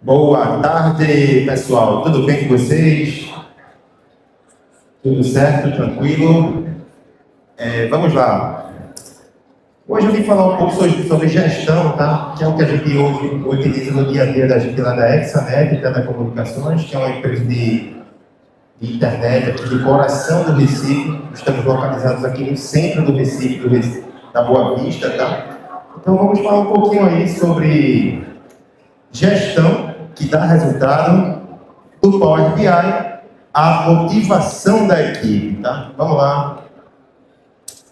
Boa tarde, pessoal. Tudo bem com vocês? Tudo certo? Tranquilo? Vamos lá. Hoje eu vim falar um pouco sobre gestão, tá? Que é o que a gente utiliza no dia a dia da gente lá da Exanet Telecomunicações, que é uma empresa de internet aqui do coração do Recife. Estamos localizados aqui no centro do Recife, da Boa Vista, tá? Então vamos falar um pouquinho aí sobre gestão que dá resultado do Power BI, a motivação da equipe, tá? Vamos lá.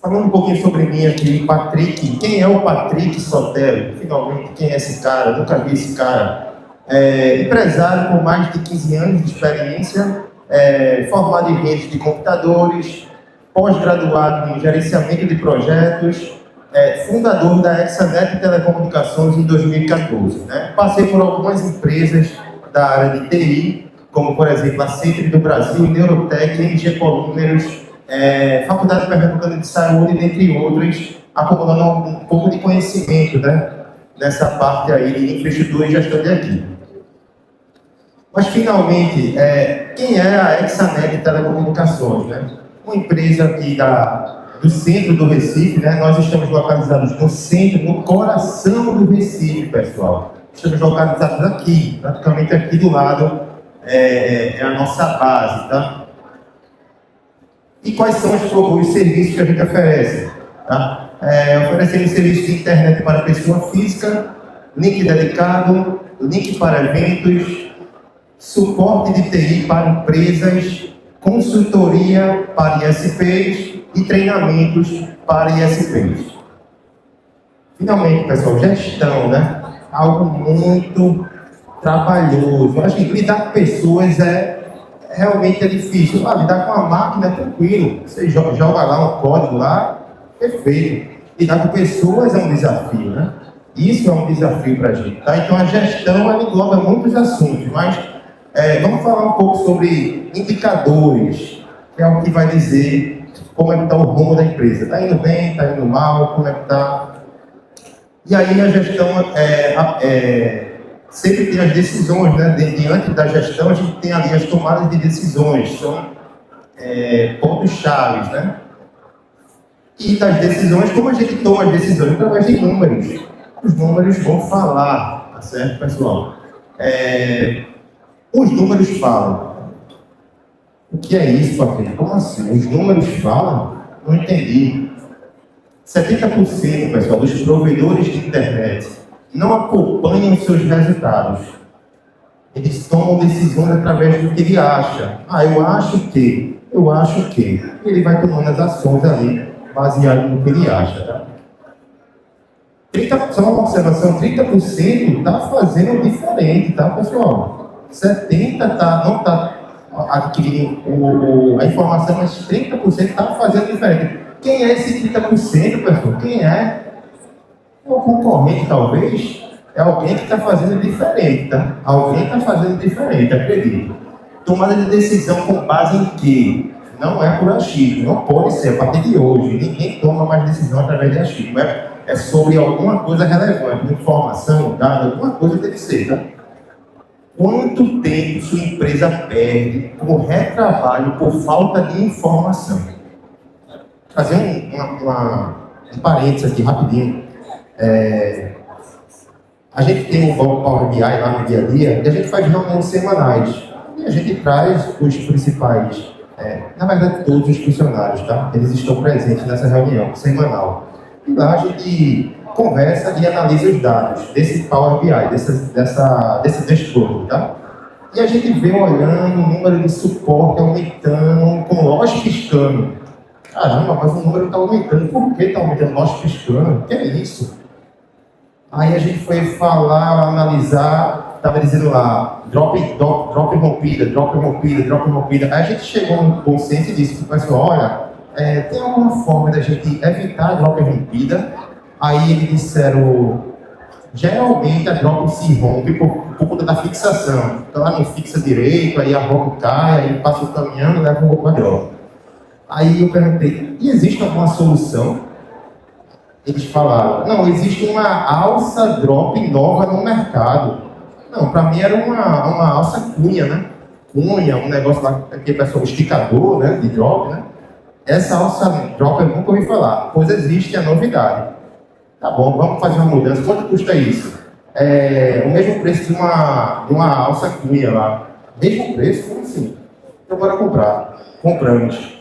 Falando um pouquinho sobre mim aqui, Patrick. Quem é o Patrick Sotelo? Finalmente, quem é esse cara? Nunca vi esse cara. Empresário com mais de 15 anos de experiência, formado em redes de computadores, pós-graduado em gerenciamento de projetos, fundador da Exanet Telecomunicações em 2014. Né? Passei por algumas empresas da área de TI, como, por exemplo, a Centre do Brasil, Neurotech, MG Polímeros, Faculdade Pernambucana de Saúde, dentre outros, acumulando um pouco de conhecimento, né, nessa parte aí de infraestrutura e gestão de equipe. Mas, finalmente, quem é a Exanet Telecomunicações? Né? Uma empresa aqui do centro do Recife, né? Nós estamos localizados no centro, no coração do Recife, pessoal. Estamos localizados aqui, praticamente aqui do lado, é a nossa base, tá? E quais são os serviços que a gente oferece? Tá? Oferecemos serviços de internet para pessoa física, link dedicado, link para eventos, suporte de TI para empresas, consultoria para ISPs e treinamentos para ISPs. Finalmente, pessoal, gestão, né? Algo muito trabalhoso. Acho que lidar com pessoas realmente é difícil. Lidar com a máquina é tranquilo. Você joga lá um código lá, perfeito. Lidar com pessoas é um desafio, né? Isso é um desafio para a gente, tá? Então a gestão ela engloba muitos assuntos, mas vamos falar um pouco sobre indicadores, que é o que vai dizer como é que está o rumo da empresa. Está indo bem, está indo mal, como é que está? E aí a gestão sempre tem as decisões, né? Diante da gestão a gente tem ali as tomadas de decisões, são pontos-chave, né? E das decisões, como a gente toma as decisões? Através de números. Os números vão falar, tá certo, pessoal? Os números falam. O que é isso, Patrícia? Como assim? Os números falam? Não entendi. 70%, pessoal, dos provedores de internet não acompanham seus resultados. Eles tomam decisões através do que ele acha. Eu acho que. E ele vai tomando as ações ali, baseado no que ele acha. Tá? Só uma observação, 30% está fazendo diferente, tá, pessoal? 70% não está adquirindo a informação, mas 30% está fazendo diferente. Quem é esse 30%, pessoal? Quem é? O concorrente, talvez, é alguém que está fazendo diferente, tá? Alguém está fazendo diferente, acredito. Tomada de decisão com base em quê? Não é por achismo, não pode ser. A partir de hoje, ninguém toma mais decisão através de achismo. É sobre alguma coisa relevante, informação, dado, alguma coisa deve ser, tá? Quanto tempo sua empresa perde por retrabalho, por falta de informação? Vou fazer um parênteses aqui rapidinho. A gente tem o Power BI lá no dia a dia e a gente faz reuniões semanais. E a gente traz os principais, na verdade todos os funcionários, tá? Eles estão presentes nessa reunião semanal. E lá a gente conversa e analisa os dados desse Power BI, desse dashboard, tá? E a gente vê olhando o número de suporte aumentando, com lojas piscando. Caramba, mas o número está aumentando. Por que está aumentando lojas piscando? O que é isso? Aí a gente foi falar, analisar, estava dizendo lá, drop rompida. Aí a gente chegou no consenso e disse para o pessoal, olha, tem alguma forma da gente evitar a drop rompida? Aí eles disseram, geralmente a drop se rompe por conta da fixação. Então ela não fixa direito, aí a roupa cai, aí passa o caminhão e leva um pouco a drop. Aí eu perguntei, e existe alguma solução? Eles falaram, não, existe uma alça drop nova no mercado. Não, para mim era uma alça cunha, né? Cunha, um negócio lá, aquele pessoal, esticador, né? De drop, né? Essa alça drop eu nunca ouvi falar, pois existe a novidade. Tá bom, vamos fazer uma mudança. Quanto custa isso? O mesmo preço de uma alça cunha lá. Mesmo preço? Como assim? Então bora comprar. Compramos.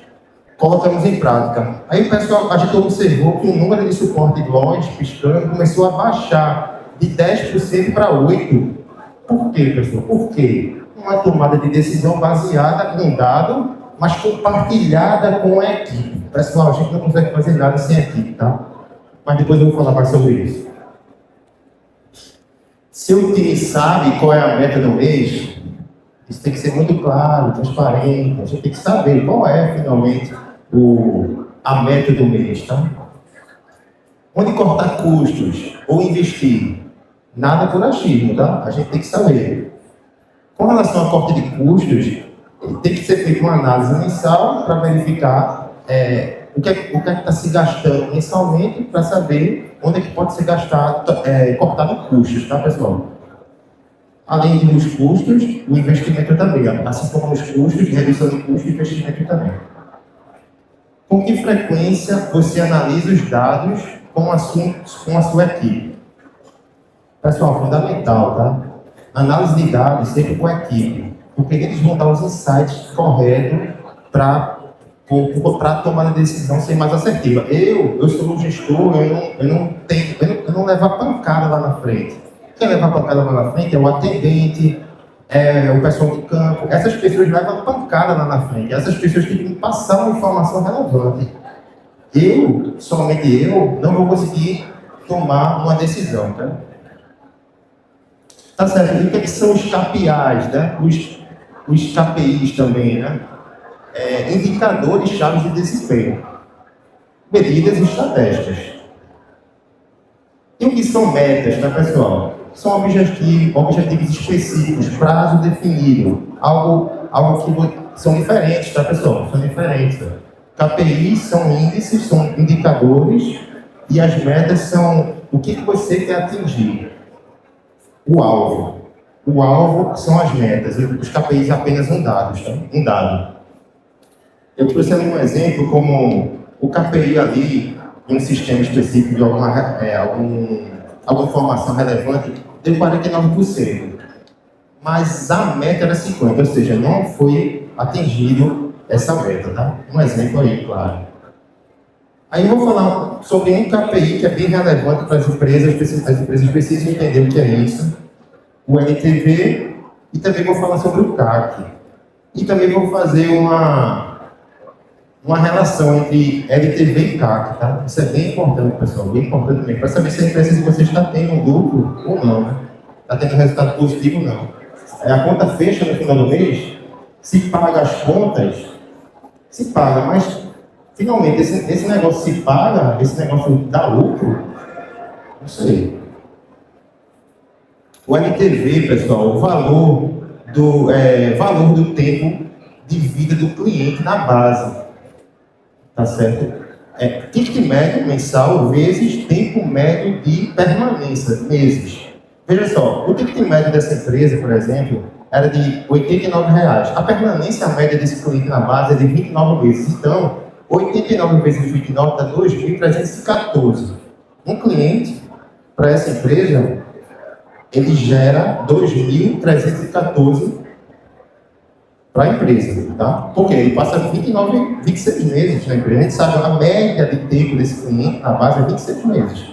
Colocamos em prática. Aí o pessoal, a gente observou que o número de suporte de lojas piscando começou a baixar de 10% para 8%. Por quê, pessoal? Por quê? Uma tomada de decisão baseada em dado, mas compartilhada com a equipe. Pessoal, a gente não consegue fazer nada sem a equipe, tá? Mas depois eu vou falar mais sobre isso. Se o time sabe qual é a meta do mês, isso tem que ser muito claro, transparente. A gente tem que saber qual é, finalmente, a meta do mês, tá? Onde cortar custos ou investir? Nada por achismo, tá? A gente tem que saber. Com relação ao corte de custos, tem que ser feita uma análise mensal para verificar o que é que está se gastando mensalmente para saber onde é que pode ser gastado, cortado custos, tá, pessoal? Além dos custos, o investimento também, assim como os custos, redução de custos e investimento também. Com que frequência você analisa os dados com a sua equipe? Pessoal, fundamental, tá? Análise de dados sempre com a equipe, porque eles vão dar os insights corretos para a tomada de decisão ser mais assertiva. Eu sou um gestor, eu não levo a pancada lá na frente. Quem leva a pancada lá na frente é o atendente, o pessoal de campo. Essas pessoas levam a pancada lá na frente. Essas pessoas têm que me passar uma informação relevante. Somente eu, não vou conseguir tomar uma decisão, tá? Tá certo? E o que são os KPIs, né? Os KPIs também, né? Indicadores chaves de desempenho. Medidas estratégicas. E o que são metas, né, pessoal? São objetivos específicos, prazo definido. Algo que são diferentes, tá, pessoal? São diferentes. KPIs são índices, são indicadores, e as metas são o que você quer atingir. O alvo. O alvo são as metas, e os KPIs é apenas um dado, tá? Um dado. Eu trouxe ali um exemplo como o KPI ali, em um sistema específico de alguma informação relevante, deu 49%. Mas a meta era 50%, ou seja, não foi atingido essa meta, tá? Um exemplo aí, claro. Aí eu vou falar sobre um KPI que é bem relevante para as empresas precisam entender o que é isso, o LTV, e também vou falar sobre o CAC. E também vou fazer uma relação entre LTV e CAC, tá? Isso é bem importante, pessoal, bem importante mesmo, para saber se a empresa de vocês está tendo um lucro ou não, né? Está tendo resultado positivo ou não. A conta fecha no final do mês, se paga as contas, se paga, mas finalmente esse negócio se paga, esse negócio dá lucro, não sei. O LTV, pessoal, o valor do tempo de vida do cliente na base. Tá certo? Ticket médio mensal vezes tempo médio de permanência, meses. Veja só, o ticket médio dessa empresa, por exemplo, era de R$ 89,00. A permanência média desse cliente na base é de 29 meses. Então, 89 vezes 29 dá 2.314. Um cliente, para essa empresa, ele gera 2.314 para a empresa, tá? Porque ele passa 26 meses na empresa. A gente sabe a média de tempo desse cliente na base é 26 meses,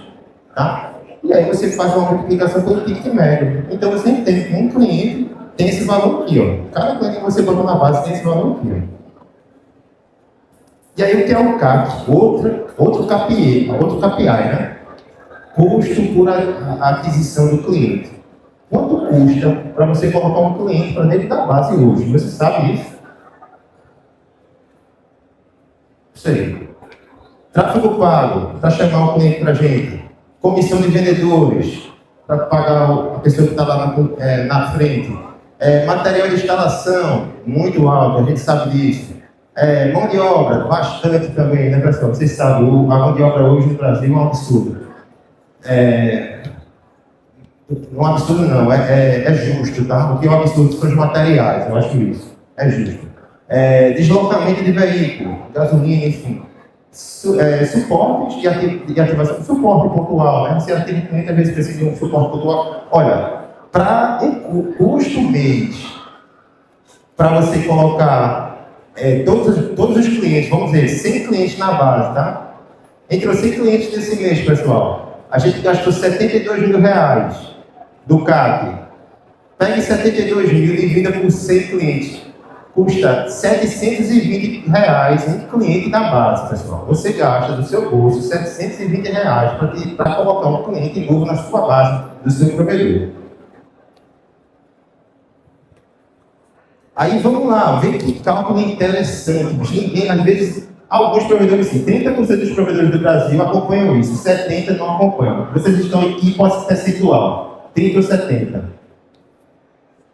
tá? E aí você faz uma multiplicação pelo ticket médio. Então você entende que um cliente tem esse valor aqui, ó. Cada cliente que você botou na base tem esse valor aqui, ó. E aí o que é o CAC? Outro KPI, né? Custo por aquisição do cliente. Quanto custa para você colocar um cliente para dentro da base hoje? Você sabe isso? Isso aí. Tráfego pago, para chamar o cliente para a gente. Comissão de vendedores, para pagar a pessoa que está lá na frente. Material de instalação, muito alto, a gente sabe disso. Mão de obra, bastante também, né, pessoal? Vocês sabem, a mão de obra hoje no Brasil é um absurdo. Não é um absurdo não, é justo, tá? O que é um absurdo são os materiais, eu acho isso. É justo. Deslocamento de veículo, gasolina, enfim. Suportes e ativação. Suporte pontual, né? Você atende cliente, às vezes precisa de um suporte pontual. Olha, para um custo mês, para você colocar todos os clientes, vamos dizer, 100 clientes na base, tá? Entre os 100 clientes desse mês, pessoal, a gente gastou R$ 72 mil do CAC. Pegue 72 mil e divida por 100 clientes. Custa R$ 720 em cliente da base, pessoal. Você gasta do seu bolso R$ 720 para colocar um cliente novo na sua base do seu provedor. Aí vamos lá, ver que cálculo interessante. Ninguém, às vezes, alguns provedores, sim, 30% dos provedores do Brasil acompanham isso, 70% não acompanham. Vocês estão aqui, pode ser percentual, 30 ou 70.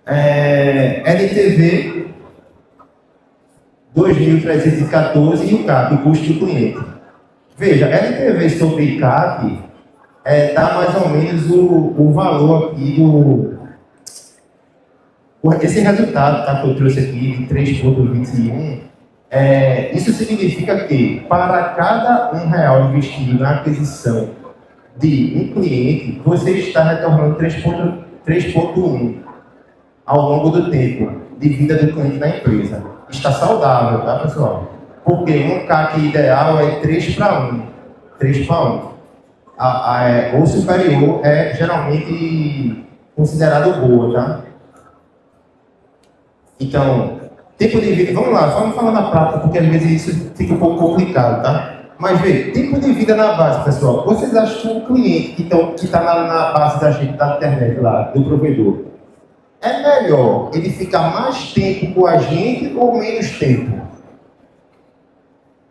LTV 2.314 e o CAC, o custo do cliente. Veja, LTV sobre CAC dá mais ou menos o valor aqui esse resultado, tá, que eu trouxe aqui de 3,21, isso significa que para cada R$ 1 investido na aquisição de um cliente, você está retornando 3,1 ao longo do tempo de vida do cliente na empresa. Está saudável, tá, pessoal? Porque um CAC ideal é 3 para 1. 3 para 1. O superior é geralmente considerado boa, tá? Então, tempo de vida, vamos lá, vamos falar na prática, porque às vezes isso fica um pouco complicado, tá? Mas vê, tempo de vida na base, pessoal. Vocês acham que um cliente que está na base da gente, da internet lá, do provedor, é melhor ele ficar mais tempo com a gente ou menos tempo?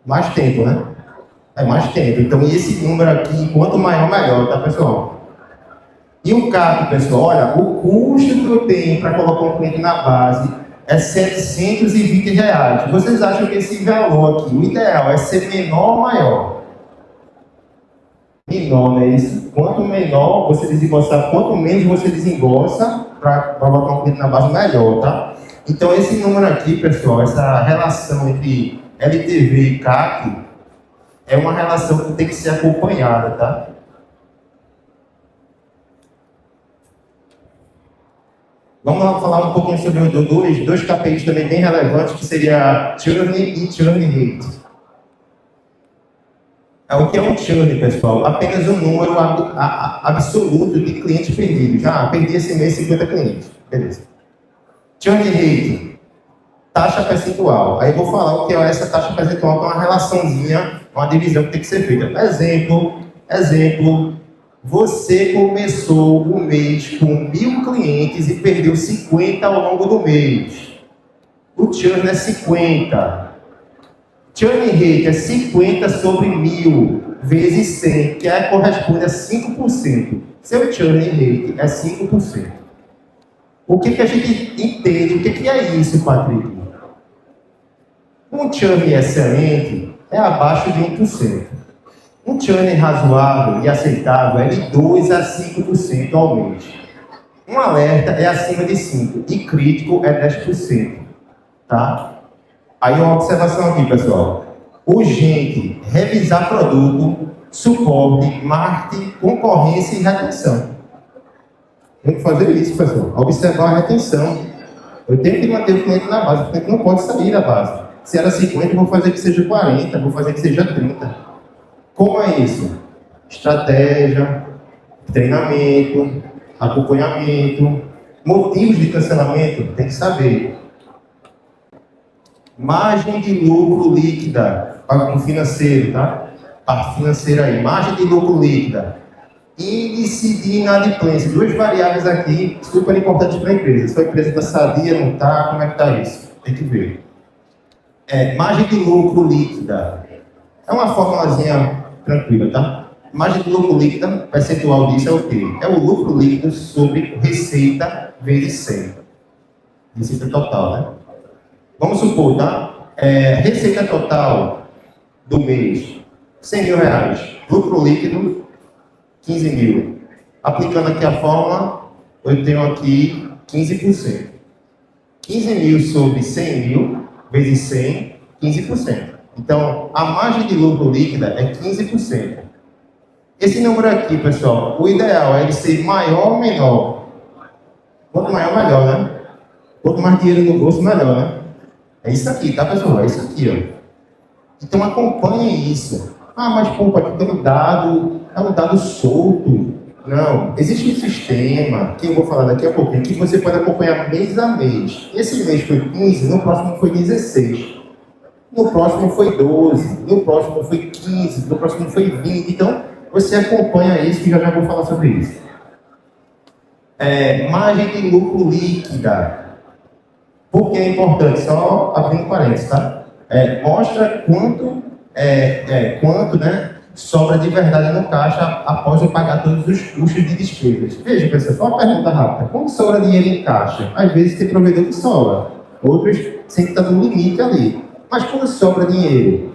Mais tempo, né? É mais tempo. Então, esse número aqui, quanto maior, melhor, tá, pessoal? E o CAC, pessoal, olha, o custo que eu tenho para colocar um cliente na base é R$ 720. Vocês acham que esse valor aqui, o ideal é ser menor ou maior? Menor, não é isso? Quanto menor você desembolsar, quanto menos você desembolsa para colocar um cliente na base, melhor, tá? Então, esse número aqui, pessoal, essa relação entre LTV e CAC é uma relação que tem que ser acompanhada, tá? Vamos lá falar um pouquinho sobre dois KPIs também bem relevantes, que seria churn e churn rate. O que é um churn, pessoal? Apenas um número absoluto de clientes perdidos. Perdi esse mês 50 clientes. Beleza. Churn rate, taxa percentual. Aí eu vou falar o que é essa taxa percentual, que é uma relaçãozinha, uma divisão que tem que ser feita. Exemplo. Você começou o mês com 1.000 clientes e perdeu 50 ao longo do mês. O churn é 50. Churn rate é 50 sobre 1.000 vezes 100, que corresponde a 5%. Seu churn rate é 5%. O que a gente entende? O que é isso, Patrick? Um churn excelente é abaixo de 1%. Um churn razoável e aceitável é de 2 a 5% ao mês. Um alerta é acima de 5% e crítico é 10%. Tá? Aí uma observação aqui, pessoal. Urgente, revisar produto, suporte, marketing, concorrência e retenção. Tem que fazer isso, pessoal. Observar a retenção. Eu tenho que manter o cliente na base, o cliente não pode sair da base. Se era 50, eu vou fazer que seja 40, vou fazer que seja 30. Como é isso? Estratégia, treinamento, acompanhamento, motivos de cancelamento, tem que saber. Margem de lucro líquida, para o financeiro, tá? Parte financeira aí, margem de lucro líquida. Índice de inadimplência, duas variáveis aqui super importantes para a empresa. Se a empresa está sadia, não está, como é que está isso? Tem que ver. Margem de lucro líquida. É uma formulazinha tranquila, tá? Margem de lucro líquida, percentual disso é o quê? É o lucro líquido sobre receita vezes 100. Receita total, né? Vamos supor, tá? Receita total do mês, R$ 100 mil. Lucro líquido, 15 mil. Aplicando aqui a fórmula, eu tenho aqui 15%. 15 mil sobre 100 mil, vezes 100, 15%. Então, a margem de lucro líquida é 15%. Esse número aqui, pessoal, o ideal é ele ser maior ou menor. Quanto maior, melhor, né? Quanto mais dinheiro no bolso, melhor, né? É isso aqui, tá, pessoal? É isso aqui, ó. Então, acompanhe isso. Ah, mas, pô, aqui tem um dado, é um dado solto. Não, existe um sistema, que eu vou falar daqui a pouquinho, que você pode acompanhar mês a mês. Esse mês foi 15, no próximo foi 16. No próximo foi 12, no próximo foi 15, no próximo foi 20. Então, você acompanha isso, que já vou falar sobre isso. Margem de lucro líquida. Por que é importante? Só abrindo parênteses, tá? Mostra quanto, né, sobra de verdade no caixa após eu pagar todos os custos de despesas. Veja, pessoal, só uma pergunta rápida. Como sobra dinheiro em caixa? Às vezes tem provedor que sobra. Outros sempre estão no limite ali. Mas quando sobra dinheiro,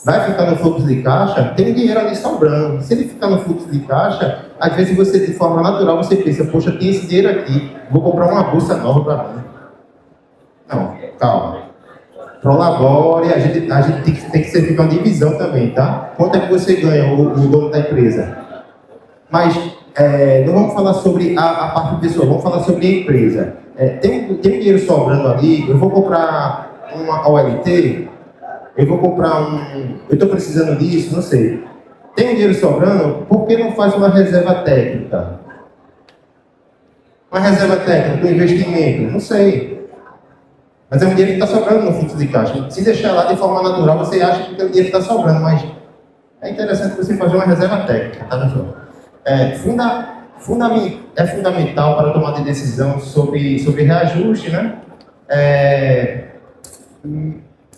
vai ficar no fluxo de caixa, tem dinheiro ali sobrando. Se ele ficar no fluxo de caixa, às vezes você, de forma natural, você pensa, poxa, tem esse dinheiro aqui, vou comprar uma bolsa nova para mim. Não, calma. Prolabore, a gente tem que servir uma divisão também, tá? Quanto é que você ganha, o dono da empresa? Mas não vamos falar sobre a parte pessoal, vamos falar sobre a empresa. Tem dinheiro sobrando ali, eu vou comprar uma OLT, eu vou comprar eu estou precisando disso, não sei. Tem dinheiro sobrando, por que não faz uma reserva técnica? Uma reserva técnica, um investimento, não sei. Mas é um dinheiro que está sobrando no fluxo de caixa. Se deixar lá de forma natural, você acha que o dinheiro está sobrando, mas é interessante você fazer uma reserva técnica, tá, pessoal? É fundamental para tomar de decisão sobre reajuste, né?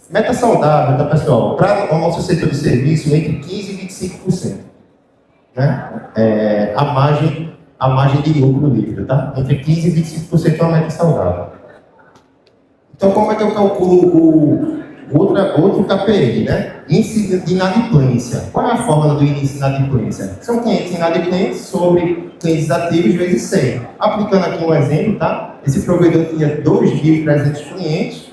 Meta saudável, tá, pessoal? Para o nosso setor de serviço, entre 15% e 25%. Né? A margem de lucro líquido, tá? Entre 15% e 25% é uma meta saudável. Então, como é que eu calculo outro KPI, né? Índice de inadimplência. Qual é a fórmula do índice de inadimplência? São clientes inadimplentes sobre clientes ativos vezes 100. Aplicando aqui um exemplo, tá? Esse provedor tinha 2.300 clientes,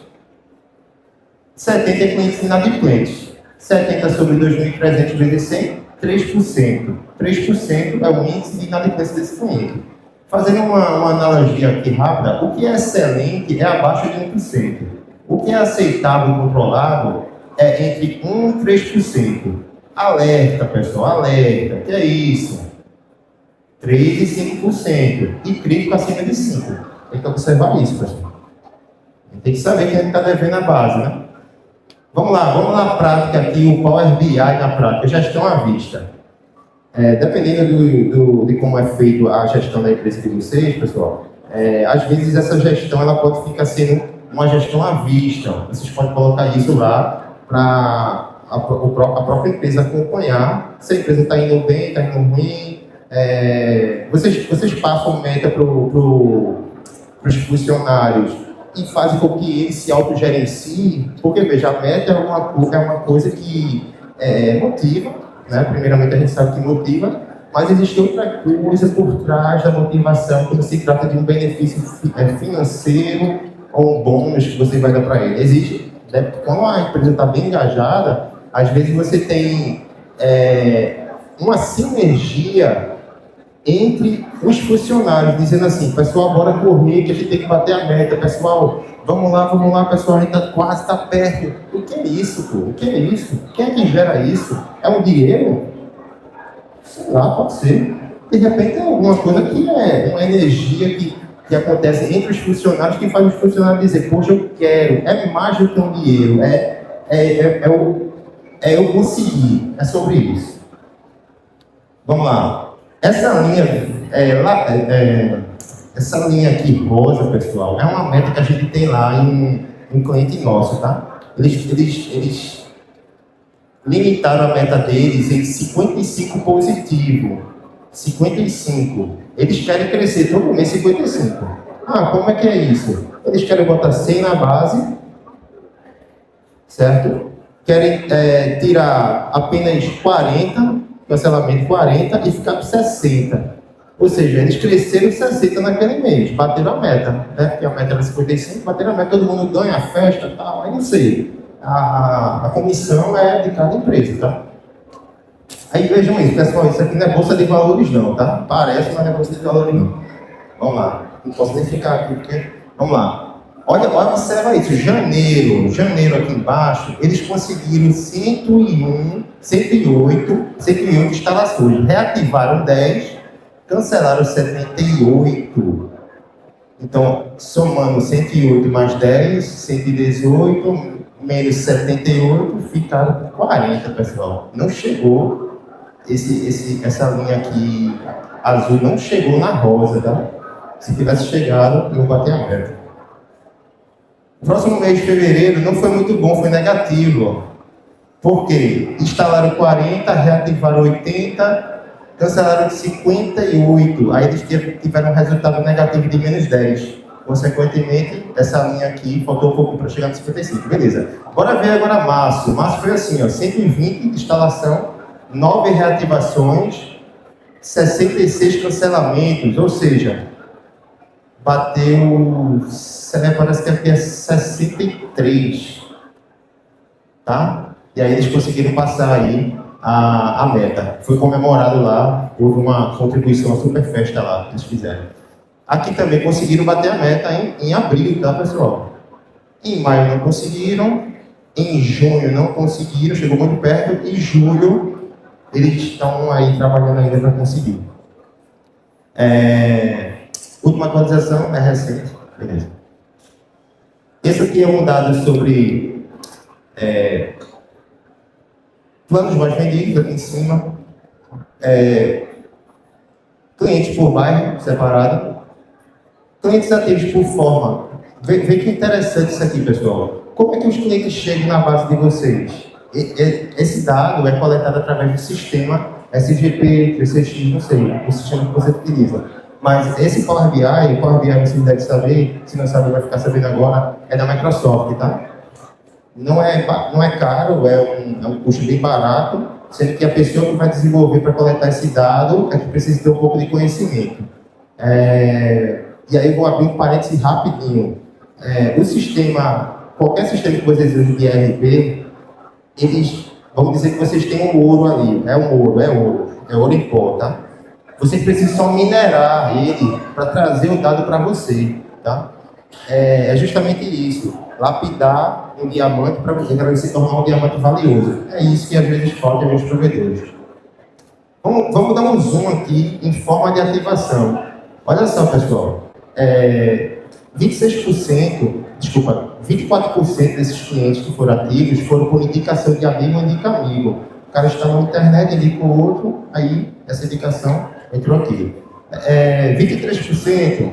70 clientes inadimplentes. 70 sobre 2.300 vezes 100, 3%. 3% é o índice de inadimplência desse cliente. Fazendo uma analogia aqui rápida, o que é excelente é abaixo de 1%. O que é aceitável e controlado é entre 1% e 3%. Alerta, pessoal, alerta. Que é isso? 3% e 5%. E crítico acima de 5%. Tem que observar isso, pessoal. Tem que saber que a gente está devendo a base, né? Vamos lá à prática aqui, o Power BI na prática, gestão à vista. Dependendo de como é feito a gestão da empresa de vocês, pessoal, às vezes essa gestão ela pode ficar sendo uma gestão à vista. Vocês podem colocar isso lá para a própria empresa acompanhar se a empresa está indo bem, está indo ruim. Vocês passam meta para os funcionários e fazem com que eles se autogerenciem, porque, veja, a meta é uma coisa que motiva, né? Primeiramente a gente sabe que motiva, mas existe outra coisa por trás da motivação, quando se trata de um benefício financeiro ou um bônus que você vai dar para ele. Existe, né? Quando a empresa está bem engajada, às vezes você tem uma sinergia entre os funcionários, dizendo assim, pessoal, bora correr, que a gente tem que bater a meta, pessoal, vamos lá, pessoal, a gente quase está perto. O que é isso, pô? O que é isso? Quem é que gera isso? É um dinheiro? Sei lá, pode ser. De repente é alguma coisa que é uma energia que acontece entre os funcionários, que faz os funcionários dizer, poxa, eu quero, é mais do que um dinheiro, eu conseguir, é sobre isso. Vamos lá. Essa linha aqui rosa, pessoal, é uma meta que a gente tem lá em um cliente nosso, tá? Eles limitaram a meta deles em 55 positivo. 55. Eles querem crescer todo mês 55. Ah, como é que é isso? Eles querem botar 100 na base, certo? Querem tirar apenas 40, cancelamento 40 e ficar com 60. Ou seja, eles cresceram 60 naquele mês, bateram a meta, né? Porque a meta era 55, bateram a meta, todo mundo ganha a festa e tal, aí não sei. A comissão é de cada empresa, tá? Aí vejam isso, pessoal, isso aqui não é bolsa de valores não, tá? Parece, mas não é bolsa de valores não. Vamos lá, não posso nem ficar aqui, porque... Vamos lá. Olha, observa isso, janeiro aqui embaixo, eles conseguiram 108 instalações, reativaram 10, cancelaram 78. Então, somando 108 mais 10, 118, menos 78, ficaram com 40, pessoal. Não chegou, essa linha aqui azul não chegou na rosa, tá? Se tivesse chegado, eu bati a meta. O próximo mês de fevereiro não foi muito bom, foi negativo. Por quê? Instalaram 40, reativaram 80, cancelaram 58. Aí eles tiveram um resultado negativo de menos 10. Consequentemente, essa linha aqui faltou um pouco para chegar no 55. Beleza. Bora ver agora março. Março foi assim, ó, 120 de instalação, 9 reativações, 66 cancelamentos, ou seja, bateu, parece que aqui é 63, tá? E aí eles conseguiram passar aí a meta. Foi comemorado lá, houve uma contribuição, uma super festa lá que eles fizeram. Aqui também conseguiram bater a meta em abril, tá, pessoal? Em maio não conseguiram, em junho não conseguiram, chegou muito perto, e julho eles estão aí trabalhando ainda para conseguir. Última atualização é recente, beleza. Esse aqui é um dado sobre planos mais vendidos, aqui em cima. Clientes por bairro, separado. Clientes ativos por forma. Vê que interessante isso aqui, pessoal. Como é que os clientes chegam na base de vocês? Esse dado é coletado através do sistema SGP, 3CX, não sei, o sistema que você utiliza. Mas esse Power BI você deve saber, se não sabe vai ficar sabendo agora, é da Microsoft, tá? Não é caro, é um custo bem barato, sendo que a pessoa que vai desenvolver para coletar esse dado é que precisa ter um pouco de conhecimento. E aí eu vou abrir um parênteses rapidinho. O sistema, qualquer sistema que vocês usem de ERP, eles, vamos dizer que vocês têm um ouro ali, é ouro em pó, tá? Vocês precisam só minerar ele para trazer o dado para você, tá? É justamente isso, lapidar um diamante para ele se tornar um diamante valioso. É isso que às vezes falta aos provedores. Vamos dar um zoom aqui em forma de ativação. Olha só, pessoal, 24% desses clientes que foram ativos foram por indicação de amigo ou indica amigo. O cara está na internet, indica o outro, aí essa indicação entrou aqui. 23%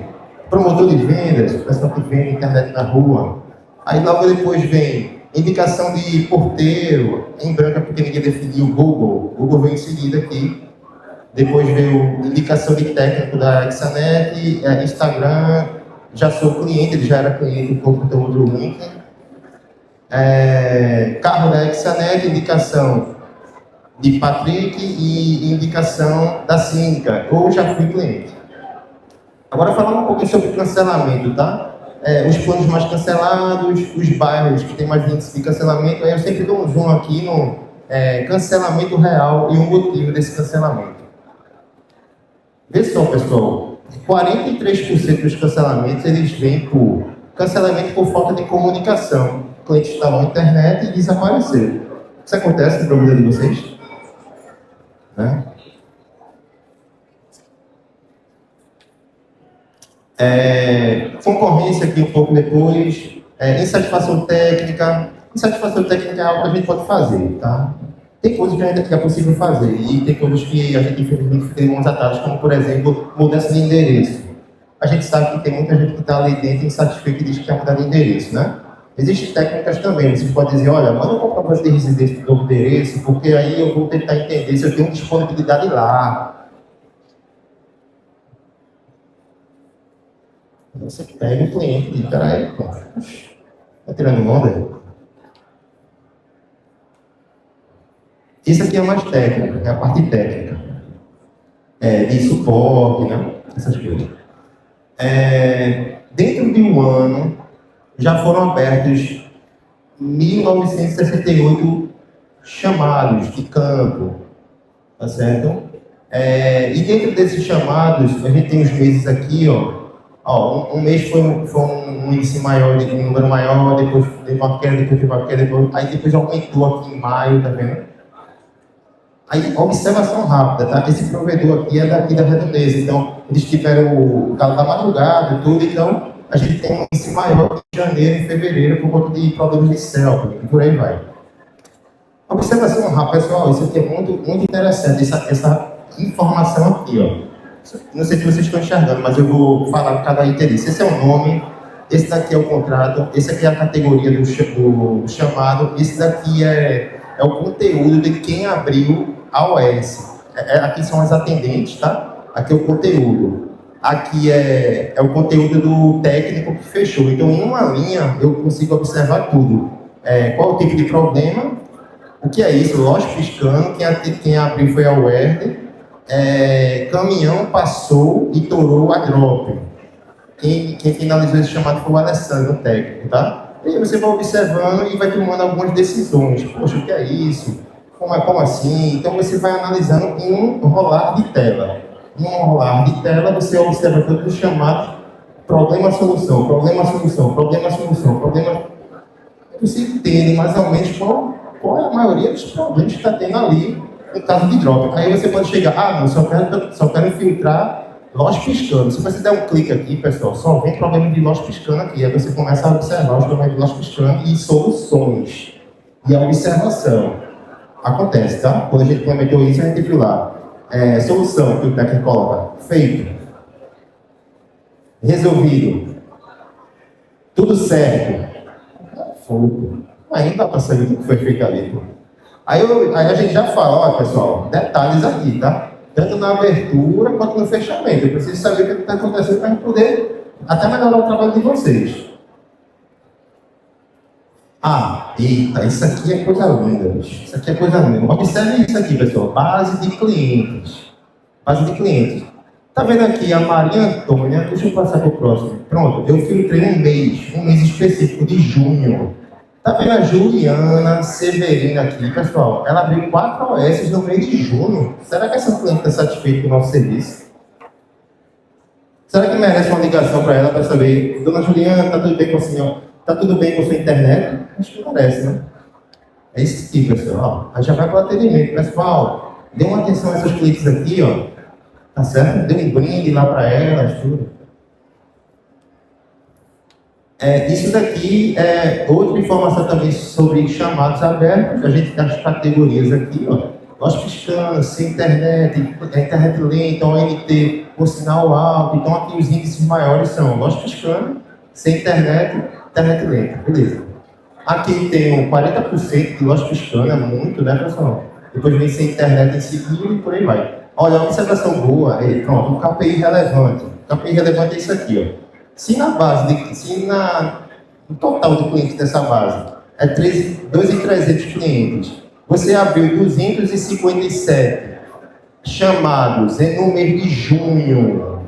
promotor de vendas, pessoal que vende internet na rua. Aí logo depois vem indicação de porteiro, em branca porque ninguém definiu o Google. O Google vem em seguida aqui. Depois veio indicação de técnico da Exanet, Instagram, já sou cliente, ele já era cliente, um pouco do outro link. Carro da Exanet, indicação de Patrick e indicação da Síndica, ou já fui cliente. Agora falando um pouquinho sobre cancelamento, tá? Os planos mais cancelados, os bairros que tem mais índice de cancelamento, aí eu sempre dou um zoom aqui no cancelamento real e o motivo desse cancelamento. Vê só, pessoal, 43% dos cancelamentos eles vêm por cancelamento por falta de comunicação. O cliente instalou a internet e desapareceu. Isso acontece na vida de vocês? Né? Concorrência aqui um pouco depois, insatisfação técnica. Insatisfação técnica é algo que a gente pode fazer, tá? Tem coisas que ainda é possível fazer e tem coisas que a gente infelizmente tem uns atalhos, como por exemplo, mudança de endereço. A gente sabe que tem muita gente que está ali dentro insatisfeita e diz que quer mudar de endereço, né? Existem técnicas também, você pode dizer, olha, manda um comprovante de residência do novo endereço, porque aí eu vou tentar entender se eu tenho disponibilidade lá. Você pega o cliente e diz, peraí, pô, tá tirando onda? Isso aqui é mais técnica, é a parte técnica. de suporte, né? Essas coisas. Dentro de um ano, já foram abertos 1.968 chamados de campo, tá certo? E dentro desses chamados, a gente tem os meses aqui, um mês foi um índice maior, um número maior, depois teve uma queda, aí depois aumentou aqui em maio, tá vendo? Aí, observação rápida, tá? Esse provedor aqui é daqui da Redondeza, então eles tiveram o galo da madrugada e tudo, então a gente tem um índice maior em janeiro e fevereiro por conta de problemas de selva, e por aí vai. Observação rápida, pessoal, isso aqui é muito, muito interessante, essa informação aqui, ó. Não sei se vocês estão enxergando, mas eu vou falar por cada item disso. Esse é o nome, esse daqui é o contrato, esse aqui é a categoria do chamado, esse daqui é o conteúdo de quem abriu a OS. Aqui são as atendentes, tá? Aqui é o conteúdo. Aqui é o conteúdo do técnico que fechou. Então, em uma linha, eu consigo observar tudo. Qual o tipo de problema? O que é isso? Loja piscando, quem abriu foi a UERD. Caminhão passou e torou a drop. Quem finalizou esse chamado foi o Alessandro, o técnico, tá? E aí você vai observando e vai tomando algumas decisões. Poxa, o que é isso? Como assim? Então você vai analisando em um rolar de tela. Em um rolar de tela, você observa todos os chamados problema-solução, problema-solução, problema-solução, problema... Você entende mais ou menos qual é a maioria dos problemas que está tendo ali no caso de drop. Aí você pode chegar, não, só quero filtrar loja piscando. Se você der um clique aqui, pessoal, só vem problema de loja piscando aqui. Aí você começa a observar os problemas de loja piscando e soluções. E a observação. Acontece, tá? Quando a gente implementou isso, a gente viu lá. Solução, que o técnico coloca. Feito. Resolvido. Tudo certo. Fogo. Aí não dá para saber o que foi feito ali, pô. Aí a gente já fala, ó, pessoal, detalhes aqui, tá? Tanto na abertura quanto no fechamento. Eu preciso saber o que está acontecendo para a gente poder até melhorar o trabalho de vocês. Eita, isso aqui é coisa linda, bicho. Isso aqui é coisa linda. Observe isso aqui, pessoal. Base de clientes. Base de clientes. Tá vendo aqui a Maria Antônia? Deixa eu passar para o próximo. Pronto, eu filtrei um mês específico de junho. Tá vendo a Juliana Severina aqui, pessoal? Ela abriu 4 OS no mês de junho. Será que essa cliente está satisfeita com o nosso serviço? Será que merece uma ligação para ela para saber, dona Juliana, está tudo bem com a senhora? Está tudo bem com a sua internet? Acho que merece, né? É isso aqui, pessoal. Aí já vai para o atendimento. Pessoal, dê uma atenção a esses clientes aqui, ó. Tá certo? Dê um brinde lá para elas, tudo. Isso daqui é outra informação também sobre chamados abertos. A gente tem as categorias aqui, ó. Nós piscando, sem internet, internet lenta, ONT, por sinal alto. Então aqui os índices maiores são nós piscando, sem internet, internet lenta. Beleza. Aqui tem 40% de nós piscando, é muito, né, pessoal? Depois vem sem internet em seguida e por aí vai. Olha, a observação boa, pronto, o KPI relevante. O KPI relevante é isso aqui, ó. Se na base, no total de clientes dessa base é 2.300 clientes, você abriu 257 chamados no mês de junho.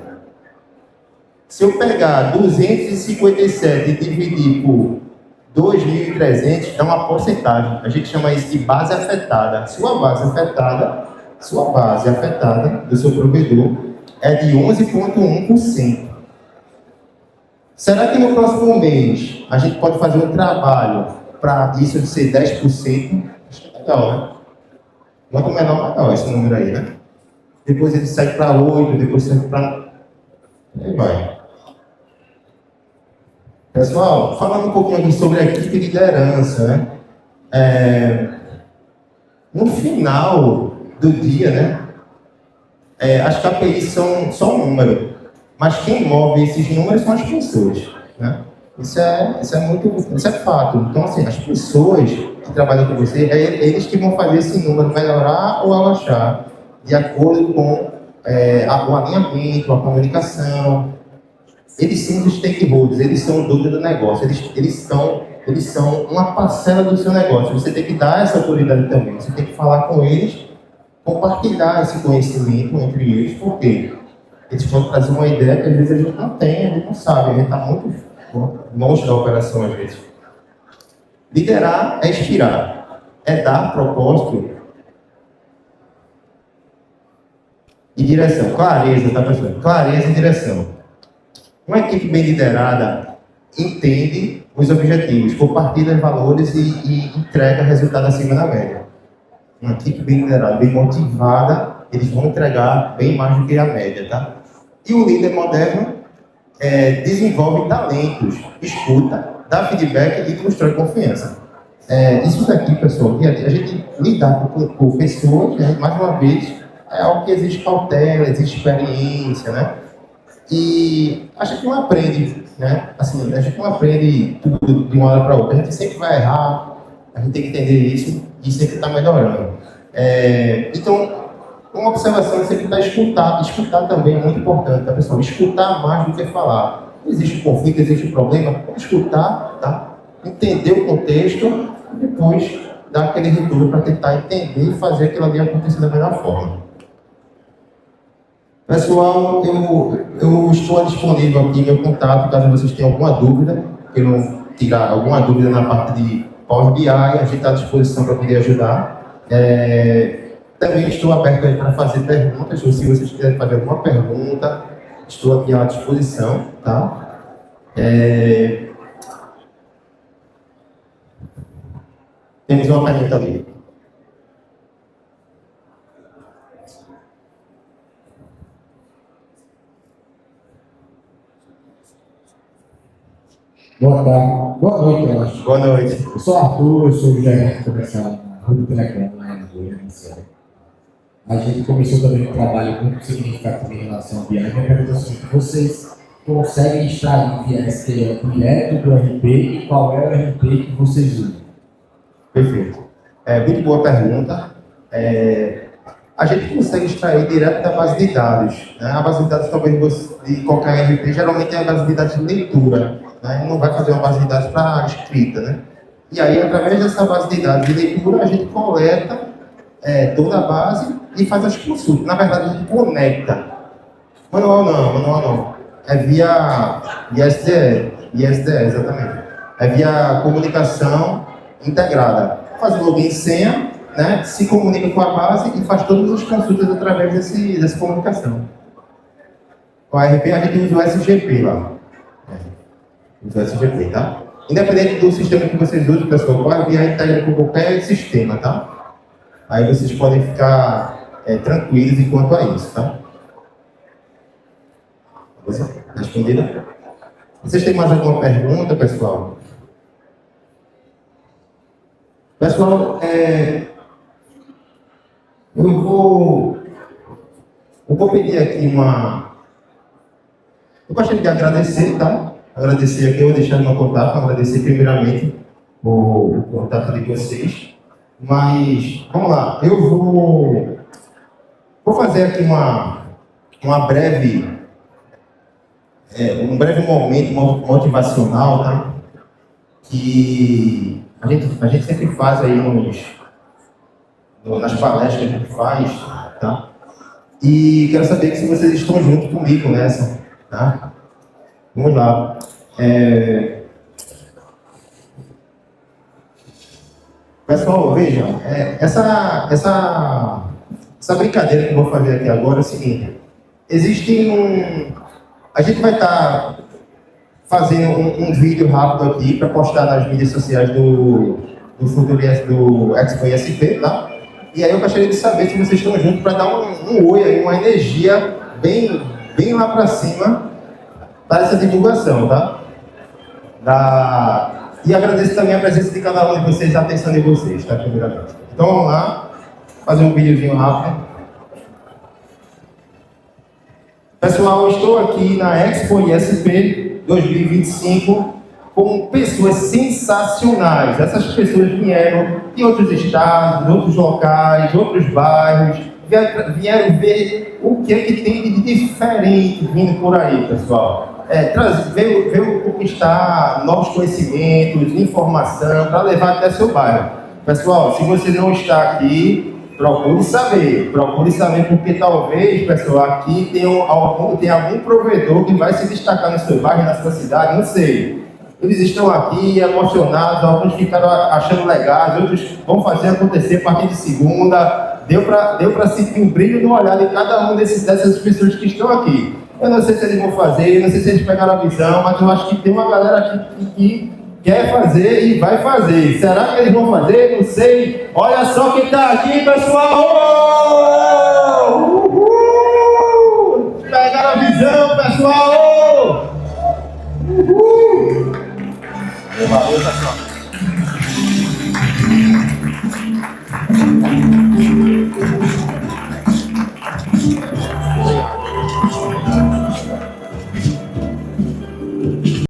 Se eu pegar 257 e dividir por 2.300, dá uma porcentagem. A gente chama isso de base afetada. Sua base afetada do seu provedor é de 11,1%. Será que no próximo mês a gente pode fazer um trabalho para isso de ser 10%? Acho que é legal, né? Quanto menor, legal esse número aí, né? Depois ele sai para 8%, depois sai para... Aí vai. Pessoal, falando um pouquinho aqui sobre a equipe de liderança, né? No final do dia, né? As KPIs são só um número. Mas quem move esses números são as pessoas, né? Isso é fato. Então, assim, as pessoas que trabalham com você, eles que vão fazer esse número melhorar ou abaixar, de acordo com o alinhamento, a comunicação. Eles são os stakeholders, eles são o dono do negócio, eles são uma parcela do seu negócio. Você tem que dar essa autoridade também, você tem que falar com eles compartilhar esse conhecimento entre eles, porque eles podem trazer uma ideia que às vezes a gente não tem, a gente não sabe, a gente está muito longe da operação às vezes. Liderar é inspirar, é dar propósito e direção. Clareza, tá, pessoal? Clareza e direção. Uma equipe bem liderada entende os objetivos, compartilha os valores e entrega resultado acima da média. Uma equipe bem liderada, bem motivada, eles vão entregar bem mais do que a média, tá? E o líder moderno desenvolve talentos, escuta, dá feedback e constrói confiança. Isso daqui, pessoal, a gente lidar com pessoas, né, mais uma vez, é algo que exige cautela, exige experiência, né? E a gente não aprende, né? Assim, a gente não aprende tudo de uma hora para outra. A gente sempre vai errar, a gente tem que entender isso e sempre está melhorando. Então, uma observação é sempre estar escutar também é muito importante, tá, pessoal? Escutar mais do que falar. Existe conflito, existe problema, escutar, tá? Entender o contexto e depois dar aquele retorno para tentar entender e fazer aquilo ali acontecer da melhor forma. Pessoal, eu estou disponível aqui, meu contato, caso vocês tenham alguma dúvida, queiram tirar alguma dúvida na parte de Power BI, a gente está à disposição para poder ajudar. Também estou aberto para fazer perguntas, ou se vocês quiserem fazer alguma pergunta, estou aqui à disposição, tá? Temos uma pergunta ali. Boa tarde. Boa noite, eu acho. Boa noite. Eu sou Arthur, eu sou o gerente comercial na Rua Telecom, lá em Goiânia. A gente começou também um trabalho muito significativo em relação ao BI. Minha pergunta é a seguinte: vocês conseguem extrair via SQL direto do RP e qual é o RP que vocês usam? Perfeito. Muito boa pergunta. A gente consegue extrair direto da base de dados, né? A base de dados talvez de qualquer RP geralmente é a base de dados de leitura, né? Não vai fazer uma base de dados para escrita, né? E aí, através dessa base de dados de leitura, a gente coleta toda a base e faz as consultas. Na verdade, a gente conecta. Manual não. É via SDE, exatamente. É via comunicação integrada. Faz o login e senha, né? Se comunica com a base e faz todas as consultas através dessa comunicação. Com a RP, a gente usa o SGP lá. Usa o SGP, tá? Independente do sistema que vocês usem, pessoal, o Power BI integra com qualquer sistema, tá? Aí vocês podem ficar tranquilos enquanto a isso, tá? Respondida? Vocês têm mais alguma pergunta, pessoal? Pessoal, eu vou pedir aqui Eu gostaria de agradecer, tá? Agradecer aqui, eu vou deixar no meu contato, agradecer primeiramente o contato de vocês. Mas, vamos lá, eu vou fazer aqui um breve momento motivacional, tá? Que a gente sempre faz aí nas palestras que a gente faz, tá? E quero saber se vocês estão junto comigo nessa, tá? Vamos lá. Pessoal, vejam, essa brincadeira que eu vou fazer aqui agora é o seguinte: a gente vai estar fazendo um vídeo rápido aqui para postar nas mídias sociais do Expo ISP, tá? E aí eu gostaria de saber se vocês estão juntos para dar um oi aí, uma energia bem lá para cima para essa divulgação, tá? E agradeço também a presença de cada um de vocês, a atenção de vocês, tá? Primeiramente. Então vamos lá, fazer um videozinho rápido. Pessoal, eu estou aqui na Expo ISP 2025 com pessoas sensacionais. Essas pessoas vieram de outros estados, de outros locais, outros bairros, vieram ver o que é que tem de diferente vindo por aí, pessoal. Veio conquistar novos conhecimentos, informação, para levar até seu bairro. Pessoal, se você não está aqui, Procure saber, porque talvez, pessoal, aqui tem algum provedor que vai se destacar no seu bairro, na sua cidade, não sei. Eles estão aqui emocionados, alguns ficaram achando legais, outros vão fazer acontecer a partir de segunda. Deu para sentir um brilho no olhar de cada um dessas pessoas que estão aqui. Eu não sei se eles vão fazer, não sei se eles pegaram a visão, mas eu acho que tem uma galera aqui que quer fazer e vai fazer. Será que eles vão fazer? Não sei. Olha só quem está aqui, pessoal!